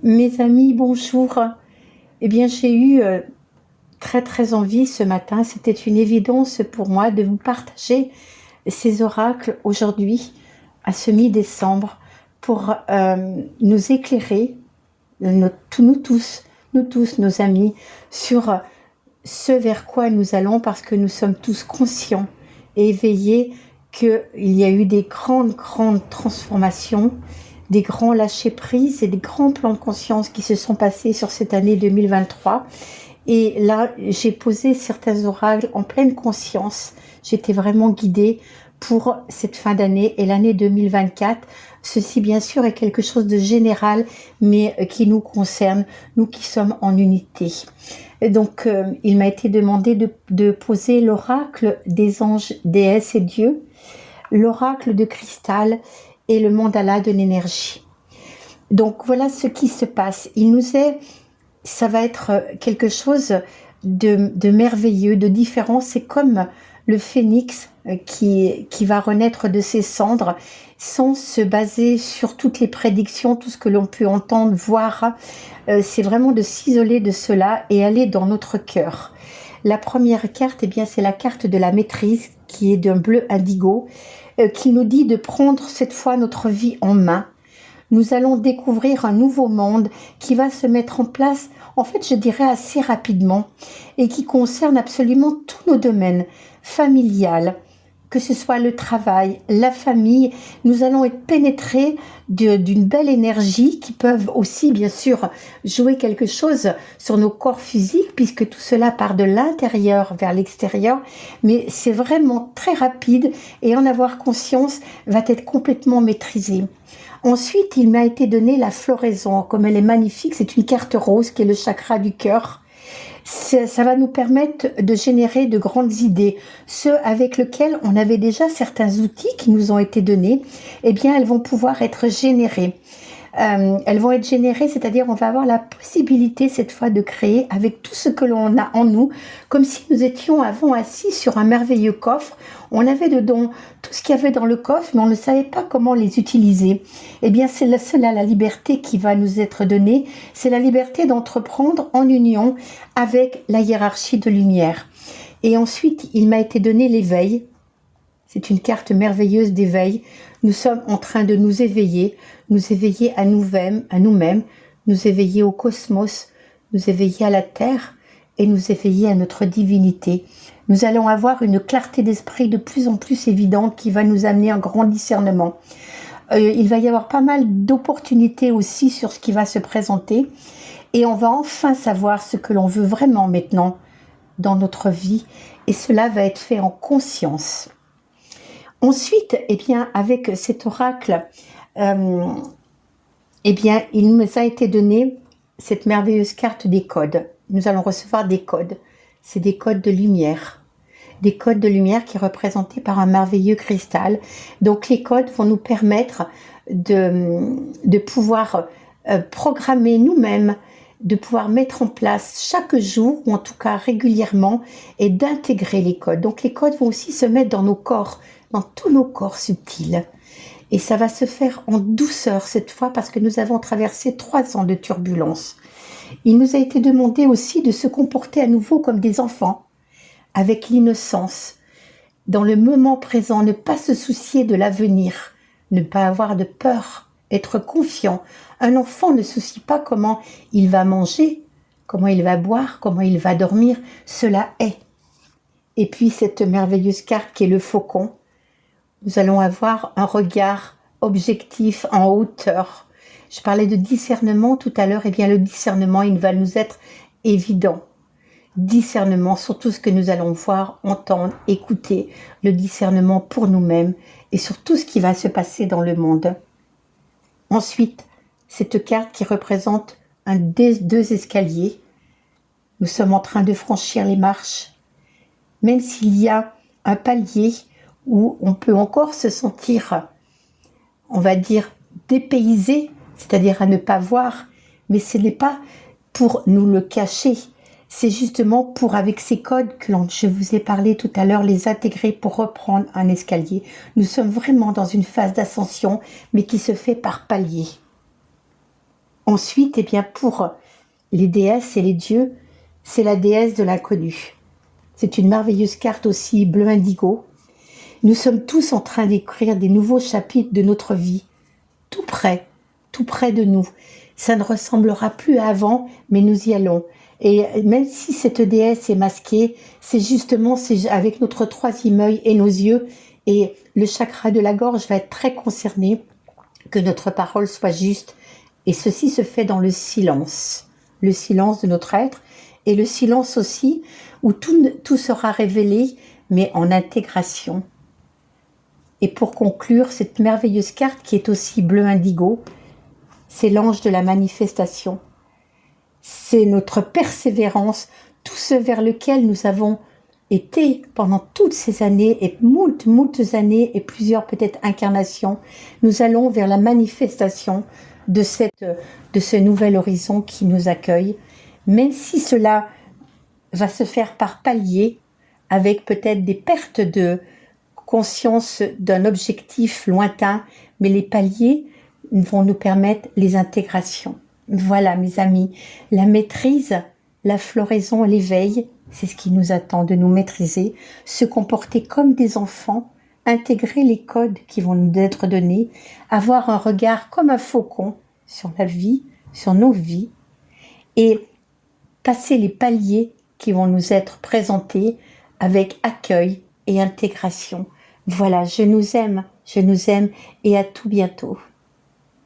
Mes amis, bonjour. Eh bien, j'ai eu très envie ce matin, c'était une évidence pour moi de vous partager ces oracles aujourd'hui, à ce mi-décembre, pour nous éclairer, nous tous, nos amis, sur ce vers quoi nous allons, parce que nous sommes tous conscients et éveillés qu'il y a eu des grandes transformations, des grands lâcher-prise et des grands plans de conscience qui se sont passés sur cette année 2023. Et là, j'ai posé certains oracles en pleine conscience. J'étais vraiment guidée pour cette fin d'année et l'année 2024. Ceci, bien sûr, est quelque chose de général, mais qui nous concerne, nous qui sommes en unité. Et donc, il m'a été demandé de poser l'oracle des anges, déesses et dieux, l'oracle de cristal et le mandala de l'énergie. Donc, voilà ce qui se passe. Ça va être quelque chose de merveilleux, de différent. C'est comme le phénix qui va renaître de ses cendres sans se baser sur toutes les prédictions, tout ce que l'on peut entendre, voir. C'est vraiment de s'isoler de cela et aller dans notre cœur. La première carte, eh bien, c'est la carte de la maîtrise qui est d'un bleu indigo, qui nous dit de prendre cette fois notre vie en main. Nous allons découvrir un nouveau monde qui va se mettre en place, en fait, je dirais assez rapidement, et qui concerne absolument tous nos domaines, familial, que ce soit le travail, la famille. Nous allons être pénétrés d'une belle énergie qui peuvent aussi, bien sûr, jouer quelque chose sur nos corps physiques, puisque tout cela part de l'intérieur vers l'extérieur, mais c'est vraiment très rapide et en avoir conscience va être complètement maîtrisé. Ensuite, il m'a été donné la floraison, comme elle est magnifique, c'est une carte rose qui est le chakra du cœur. Ça va nous permettre de générer de grandes idées, ceux avec lesquels on avait déjà certains outils qui nous ont été donnés, eh bien elles vont pouvoir être générées. Elles vont être générées, c'est-à-dire on va avoir la possibilité cette fois de créer avec tout ce que l'on a en nous, comme si nous étions avant assis sur un merveilleux coffre. On avait dedans tout ce qu'il y avait dans le coffre, mais on ne savait pas comment les utiliser. Eh bien, c'est cela la liberté qui va nous être donnée, c'est la liberté d'entreprendre en union avec la hiérarchie de lumière. Et ensuite, il m'a été donné l'éveil. C'est une carte merveilleuse d'éveil. Nous sommes en train de nous éveiller à nous-mêmes, nous éveiller au cosmos, nous éveiller à la terre et nous éveiller à notre divinité. Nous allons avoir une clarté d'esprit de plus en plus évidente qui va nous amener un grand discernement. Il va y avoir pas mal d'opportunités aussi sur ce qui va se présenter et on va enfin savoir ce que l'on veut vraiment maintenant dans notre vie et cela va être fait en conscience. Ensuite, eh bien, avec cet oracle, eh bien, il nous a été donné cette merveilleuse carte des codes. Nous allons recevoir des codes. C'est des codes de lumière. Des codes de lumière qui sont représentés par un merveilleux cristal. Donc, les codes vont nous permettre de pouvoir programmer nous-mêmes, de pouvoir mettre en place chaque jour, ou en tout cas régulièrement, et d'intégrer les codes. Donc, les codes vont aussi se mettre dans nos corps, dans tous nos corps subtils. Et ça va se faire en douceur cette fois parce que nous avons traversé 3 ans de turbulence. Il nous a été demandé aussi de se comporter à nouveau comme des enfants, avec l'innocence, dans le moment présent, ne pas se soucier de l'avenir, ne pas avoir de peur, être confiant. Un enfant ne soucie pas comment il va manger, comment il va boire, comment il va dormir, cela est. Et puis cette merveilleuse carte qui est le faucon, nous allons avoir un regard objectif en hauteur. Je parlais de discernement tout à l'heure, et bien le discernement, il va nous être évident. Discernement sur tout ce que nous allons voir, entendre, écouter, le discernement pour nous-mêmes et sur tout ce qui va se passer dans le monde. Ensuite, cette carte qui représente deux escaliers. Nous sommes en train de franchir les marches. Même s'il y a un palier où on peut encore se sentir, on va dire, dépaysé, c'est-à-dire à ne pas voir, mais ce n'est pas pour nous le cacher, c'est justement pour, avec ces codes que je vous ai parlé tout à l'heure, les intégrer pour reprendre un escalier. Nous sommes vraiment dans une phase d'ascension, mais qui se fait par paliers. Ensuite, eh bien, pour les déesses et les dieux, c'est la déesse de l'inconnu. C'est une merveilleuse carte aussi bleu indigo. Nous sommes tous en train d'écrire des nouveaux chapitres de notre vie, tout près de nous. Ça ne ressemblera plus à avant, mais nous y allons. Et même si cette déesse est masquée, c'est justement avec notre troisième œil et nos yeux, et le chakra de la gorge va être très concerné, que notre parole soit juste. Et ceci se fait dans le silence de notre être, et le silence aussi, où tout sera révélé, mais en intégration. Et pour conclure, cette merveilleuse carte qui est aussi bleu indigo, c'est l'ange de la manifestation. C'est notre persévérance, tout ce vers lequel nous avons été pendant toutes ces années, et moult années, et plusieurs peut-être incarnations. Nous allons vers la manifestation de ce nouvel horizon qui nous accueille, même si cela va se faire par paliers, avec peut-être des pertes de conscience d'un objectif lointain, mais les paliers vont nous permettre les intégrations. Voilà, mes amis, la maîtrise, la floraison, l'éveil, c'est ce qui nous attend, de nous maîtriser, se comporter comme des enfants, intégrer les codes qui vont nous être donnés, avoir un regard comme un faucon sur la vie, sur nos vies, et passer les paliers qui vont nous être présentés avec accueil et intégration. Voilà, je nous aime et à tout bientôt.